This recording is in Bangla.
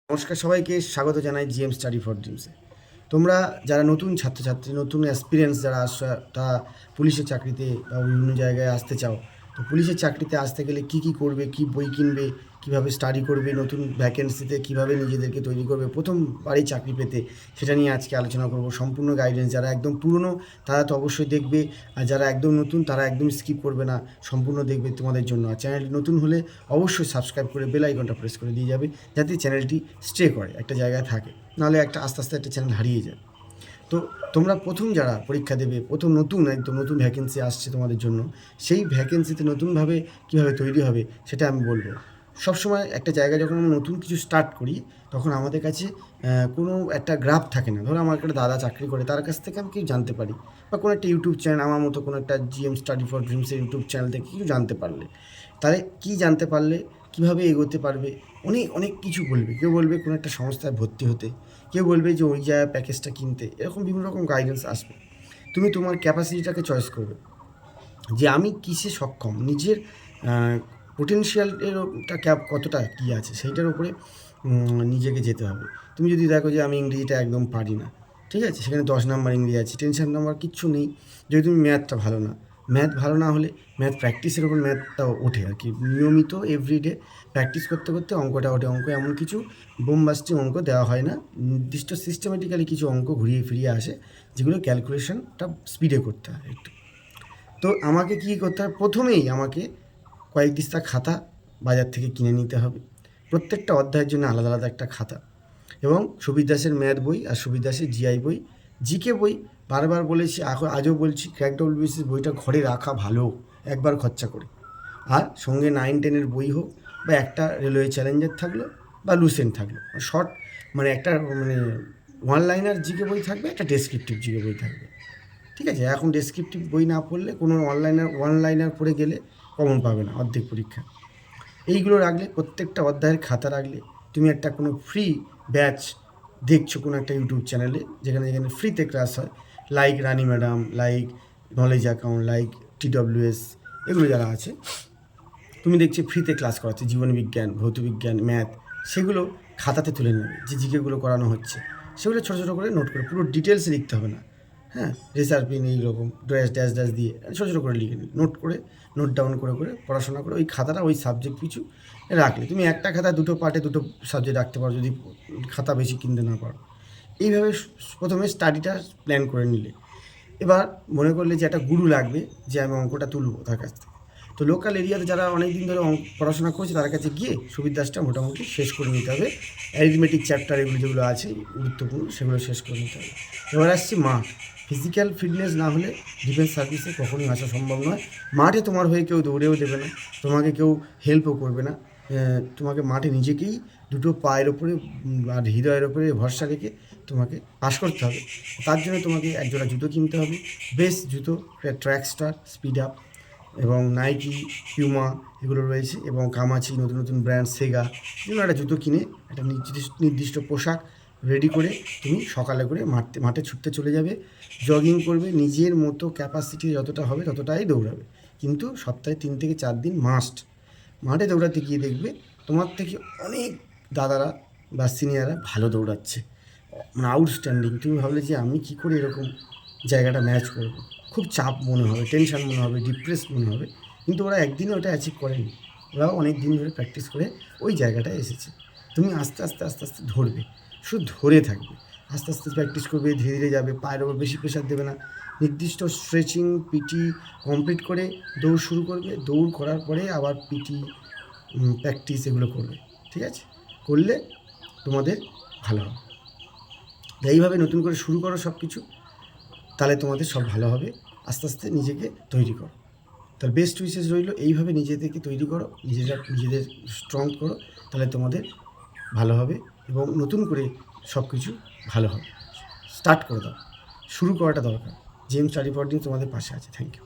নমস্কার, সবাইকে স্বাগত জানাই জিএম স্টাডি ফর ড্রিমসে। তোমরা যারা নতুন ছাত্রছাত্রী, নতুন এক্সপিরিয়েন্স যারা তা পুলিশের চাকরিতে বা বিভিন্ন জায়গায় আসতে চাও, তো পুলিশের চাকরিতে আসতে গেলে কী করবে, কী বই কিনবে, কীভাবে স্টাডি করবে, নতুন ভ্যাকেন্সিতে কীভাবে নিজেদেরকে তৈরি করবে প্রথমবারই চাকরি পেতে, সেটা নিয়ে আজকে আলোচনা করব। সম্পূর্ণ গাইডেন্স। যারা একদম পুরনো তারা তো অবশ্যই দেখবে, আর যারা একদম নতুন তারা একদম স্কিপ করবে না, সম্পূর্ণ দেখবে তোমাদের জন্য। আর চ্যানেলটি নতুন হলে অবশ্যই সাবস্ক্রাইব করে বেল আইকনটা প্রেস করে দিয়ে যাবে, যাতে চ্যানেলটি স্টে করে, একটা জায়গায় থাকে, নাহলে আস্তে আস্তে একটা চ্যানেল হারিয়ে যায়। তো তোমরা প্রথম যারা পরীক্ষা দেবে, প্রথম একদম নতুন ভ্যাকেন্সি আসছে তোমাদের জন্য, সেই ভ্যাকেন্সিতে নতুনভাবে কীভাবে তৈরি হবে সেটা আমি বলবো। সবসময় একটা জায়গায় যখন আমরা নতুন কিছু স্টার্ট করি, তখন আমাদের কাছে কোনো একটা গ্রাফ থাকে না। ধরো আমার একটা দাদা চাকরি করে, তার কাছ থেকে আমি কিছু জানতে পারি, বা কোনো একটা ইউটিউব চ্যানেল, আমার মতো কোনো একটা জিএম স্টাডি ফর ড্রিমসের ইউটিউব চ্যানেল থেকে কিছু জানতে পারলে, তাহলে কী জানতে পারলে কীভাবে এগোতে পারবে, অনেক অনেক কিছু বলবে। কেউ বলবে কোনো একটা সংস্থায় ভর্তি হতে, কেউ বলবে যে ওই জায়গায় প্যাকেজটা কিনতে, এরকম বিভিন্ন রকম গাইডেন্স আসবে। তুমি তোমার ক্যাপাসিটিটাকে চয়েস করবে, যে আমি কিসে সক্ষম, নিজের পোটেনশিয়ালেরটা কতটা কী আছে সেইটার উপরে নিজেকে যেতে হবে। তুমি যদি দেখো যে আমি ইংরেজিটা একদম পারি না, ঠিক আছে, সেখানে 10 নাম্বার ইংরেজি আছে, টেনশন নাম্বার কিচ্ছু নেই। যদি তুমি ম্যাথটা ভালো না, ম্যাথ ভালো না হলে ম্যাথ প্র্যাকটিসের ওপর ম্যাথটা ওঠে আর কি। নিয়মিত এভরিডে প্র্যাকটিস করতে করতে অঙ্কটা ওঠে। অঙ্ক এমন কিছু বোমবাস্টিং অঙ্ক দেওয়া হয় না, নির্দিষ্ট সিস্টেমেটিক্যালি কিছু অঙ্ক ঘুরিয়ে ফিরিয়ে আসে, যেগুলো ক্যালকুলেশনটা স্পিডে করতে হয় একটু। তো আমাকে কী করতে হবে, প্রথমেই আমাকে কয়েক দিস্তা খাতা বাজার থেকে কিনে নিতে হবে, প্রত্যেকটা অধ্যায়ের জন্য আলাদা আলাদা একটা খাতা, এবং সুবীর দাসের ম্যাথ বই আর সুবীর দাসের জিআই বই, জিকে বই। বারবার বলেছি, আজও বলছি, ক্র্যাক ডব্লিউবিসির বইটা ঘরে রাখা ভালো, একবার খরচা করে। আর সঙ্গে 9-10-এর বই হোক, বা একটা রেলওয়ে চ্যালেঞ্জার থাকলো, বা লুসেন্ট থাকলো, শর্ট মানে একটা ওয়ান লাইনার জিকে বই থাকবে, একটা ডেসক্রিপটিভ জিকে বই থাকবে, ঠিক আছে। এখন ডেসক্রিপটিভ বই না পড়লে কোনো ওয়ান লাইনার পড়ে গেলে কমন পাবে না অর্ধেক পরীক্ষা। এইগুলো রাখলে, প্রত্যেকটা অধ্যায়ের খাতা রাখলে, তুমি একটা কোনো ফ্রি ব্যাচ দেখছো কোনো একটা ইউটিউব চ্যানেলে, যেখানে ফ্রিতে ক্লাস হয়, like Rani madam, like knowledge account, like TWS, এগুলো যারা আছে, তুমি দেখছি ফ্রিতে ক্লাস করাচ্ছে, জীবনবিজ্ঞান, ভৌতবিজ্ঞান, ম্যাথ, সেগুলো খাতাতে তুলে নেবে, যে জিকেগুলো করানো হচ্ছে সেগুলো ছোটো ছোটো করে নোট করে, পুরো ডিটেলসে লিখতে হবে না, হ্যাঁ, রেসার পিন এইরকম ড্যাশ ড্যাশ ড্যাশ দিয়ে ছোটো ছোটো করে লিখে নিই, নোট ডাউন করে পড়াশোনা করে, ওই খাতাটা ওই সাবজেক্ট পিছু রাখলে, তুমি একটা খাতা দুটো পার্টে দুটো সাবজেক্ট রাখতে পারো, যদি খাতা বেশি কিনতে না পারো। এইভাবে প্রথমে স্টাডিটা প্ল্যান করে নিলে, এবার মনে করলে যে একটা গুরু লাগবে, যে আমি অঙ্কটা তুলবো তার কাছ থেকে। তো লোকাল এরিয়াতে যারা অনেক দিন ধরে পড়াশোনা করছে, তার কাছে গিয়ে সুবীর দাসটা মোটামুটি শেষ করে নিতে হবে। অ্যারিথমেটিক চ্যাপ্টার এগুলো যেগুলো আছে গুরুত্বপূর্ণ, সেগুলো শেষ করে নিতে হবে। এবার আসছি মাঠ। ফিজিক্যাল ফিটনেস না হলে ডিফেন্স সার্ভিসে কখনোই আসা সম্ভব নয়। মাঠে তোমার হয়ে কেউ দৌড়েও দেবে না, তোমাকে কেউ হেল্পও করবে না। তোমাকে মাঠে নিজেকেই দুটো পায়ের ওপরে আর হৃদয়ের ওপরে ভরসা রেখে তোমাকে পাস করতে হবে। তার জন্য তোমাকে একজোড়া জুতো কিনতে হবে, বেস্ট জুতো, ট্র্যাক স্টার, স্পিড আপ, এবং নাইকি, পিউমা, এগুলো রয়েছে, এবং কামাচি, নতুন নতুন ব্র্যান্ড, সেগা, এগুলো একটা জুতো কিনে একটা নির্দিষ্ট পোশাক রেডি করে তুমি সকালে করে মাঠে ছুটতে চলে যাবে, জগিং করবে, নিজের মতো ক্যাপাসিটি যতটা হবে ততটাই দৌড়াবে, কিন্তু সপ্তাহে 3 থেকে 4 দিন মাস্ট মাঠে দৌড়াতে গিয়ে দেখবে তোমার থেকে অনেক দাদারা বা সিনিয়ররা ভালো দৌড়াচ্ছে, মানে আউটস্ট্যান্ডিং। তুমি ভাবলে যে আমি কী করে এরকম জায়গাটা ম্যাচ করবো, খুব চাপ মনে হবে, টেনশন মনে হবে, ডিপ্রেস মনে হবে, কিন্তু ওরা একদিনে ওটা অ্যাচিভ করেনি, ওরাও অনেক দিন ধরে প্র্যাকটিস করে ওই জায়গাটায় এসেছে। তুমি আস্তে আস্তে আস্তে আস্তে ধরবে, শুধু ধরে থাকবে, আস্তে আস্তে প্র্যাকটিস করবে, ধীরে ধীরে যাবে, পায়ের ওপর বেশি প্রেশার দেবে না, নির্দিষ্ট স্ট্রেচিং, পিটি কমপ্লিট করে দৌড় শুরু করবে, দৌড় করার পরে আবার পিটি প্র্যাকটিস এগুলো করবে, ঠিক আছে, করলে তোমাদের ভালো হবে। এইভাবে নতুন করে শুরু করো সব কিছু, তাহলে তোমাদের সব ভালো হবে। আস্তে আস্তে নিজেকে তৈরি করো। তার বেস্ট উইশেস রইল, এইভাবে নিজেদেরকে তৈরি করো, নিজেদের স্ট্রং করো, তাহলে তোমাদের ভালো হবে, এবং নতুন করে সব কিছু ভালো হবে। স্টার্ট করে দাও, শুরু করাটা দরকার। জিএম স্টাডি ফর ড্রিমস তোমাদের পাশে আছে। Thank you.